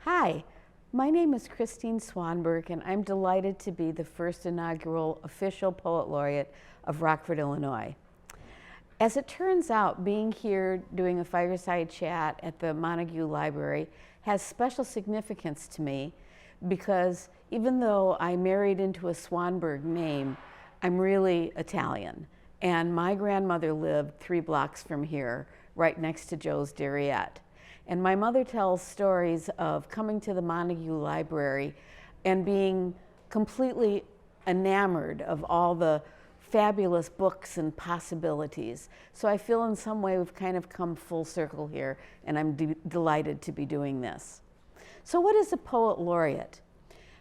Hi, my name is Christine Swanberg, and I'm delighted to be the first inaugural official Poet Laureate of Rockford, Illinois. As it turns out, being here doing a fireside chat at the Montague Library has special significance to me because even though I married into a Swanberg name, I'm really Italian. And my grandmother lived 3 blocks from here, right next to Joe's Dairyette. And my mother tells stories of coming to the Montague Library and being completely enamored of all the fabulous books and possibilities. So I feel in some way we've kind of come full circle here, and I'm delighted to be doing this. So what is a poet laureate?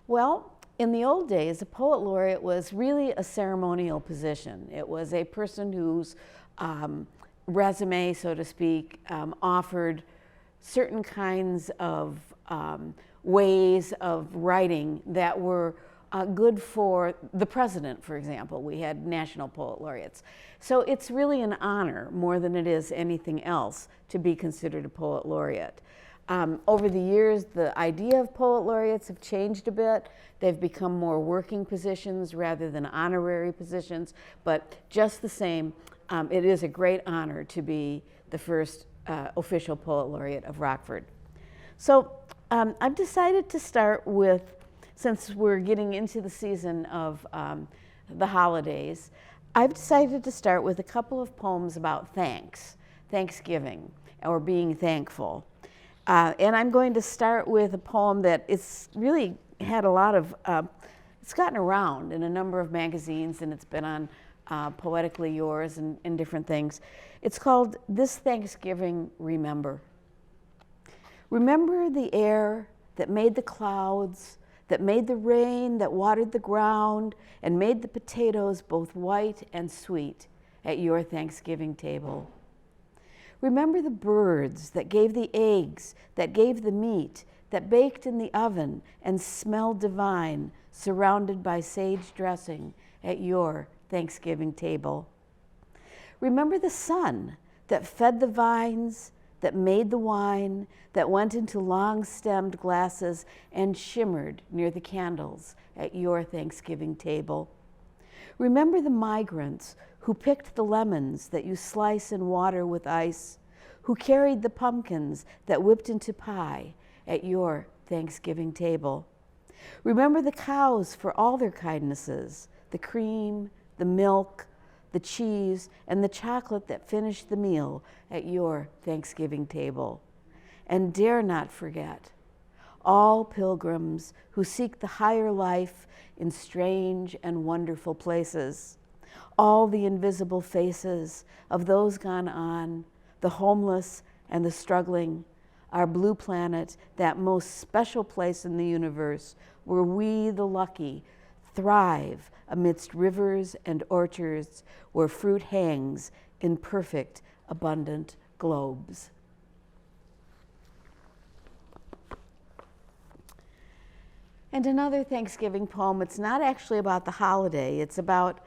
Well, in the old days, a poet laureate was really a ceremonial position. It was a person whose resume, so to speak, offered certain kinds of ways of writing that were good for the president, for example. We had national poet laureates. So it's really an honor more than it is anything else to be considered a poet laureate. Over the years, the idea of poet laureates have changed a bit. They've become more working positions rather than honorary positions, but just the same, it is a great honor to be the first official poet laureate of Rockford. So I've decided to start with, since we're getting into the season of the holidays, I've decided to start with a couple of poems about Thanksgiving, or being thankful. And I'm going to start with a poem that it's really had a lot of, it's gotten around in a number of magazines, and it's been on Poetically Yours and different things. It's called This Thanksgiving Remember. Remember the air that made the clouds, that made the rain, that watered the ground, and made the potatoes both white and sweet at your Thanksgiving table. Remember the birds that gave the eggs, that gave the meat, that baked in the oven and smelled divine, surrounded by sage dressing at your Thanksgiving table. Remember the sun that fed the vines, that made the wine, that went into long-stemmed glasses and shimmered near the candles at your Thanksgiving table. Remember the migrants who picked the lemons that you slice in water with ice, who carried the pumpkins that whipped into pie at your Thanksgiving table. Remember the cows for all their kindnesses, the cream, the milk, the cheese, and the chocolate that finished the meal at your Thanksgiving table. And dare not forget all pilgrims who seek the higher life in strange and wonderful places, all the invisible faces of those gone on, the homeless and the struggling, our blue planet, that most special place in the universe where we, the lucky, thrive amidst rivers and orchards where fruit hangs in perfect, abundant globes. And another Thanksgiving poem, it's not actually about the holiday, it's about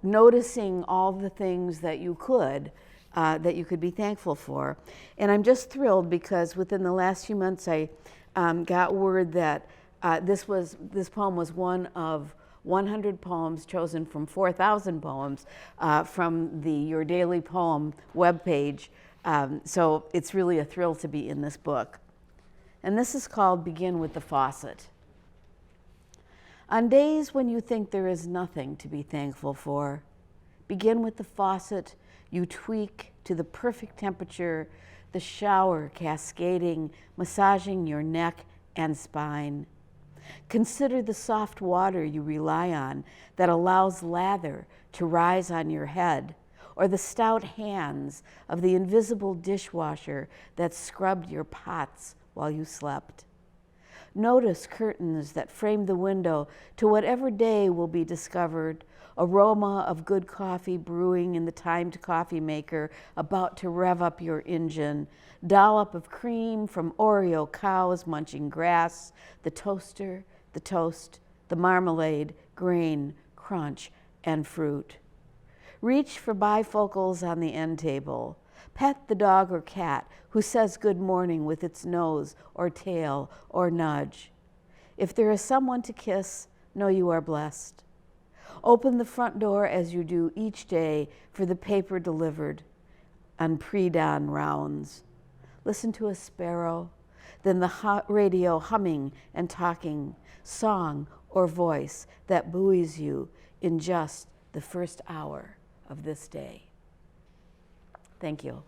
noticing all the things that you could be thankful for. And I'm just thrilled because within the last few months I got word that this poem was one of 100 poems chosen from 4,000 poems from the Your Daily Poem webpage. So it's really a thrill to be in this book. And this is called Begin with the Faucet. On days when you think there is nothing to be thankful for, begin with the faucet. You tweak to the perfect temperature, the shower cascading, massaging your neck and spine. Consider the soft water you rely on that allows lather to rise on your head, or the stout hands of the invisible dishwasher that scrubbed your pots while you slept. Notice curtains that frame the window to whatever day will be discovered, aroma of good coffee brewing in the timed coffee maker about to rev up your engine, dollop of cream from Oreo cows munching grass, the toaster, the toast, the marmalade, grain, crunch, and fruit. Reach for bifocals on the end table. Pet the dog or cat who says good morning with its nose or tail or nudge. If there is someone to kiss, know you are blessed. Open the front door as you do each day for the paper delivered on pre-dawn rounds. Listen to a sparrow, then the radio humming and talking, song or voice that buoys you in just the first hour of this day. Thank you.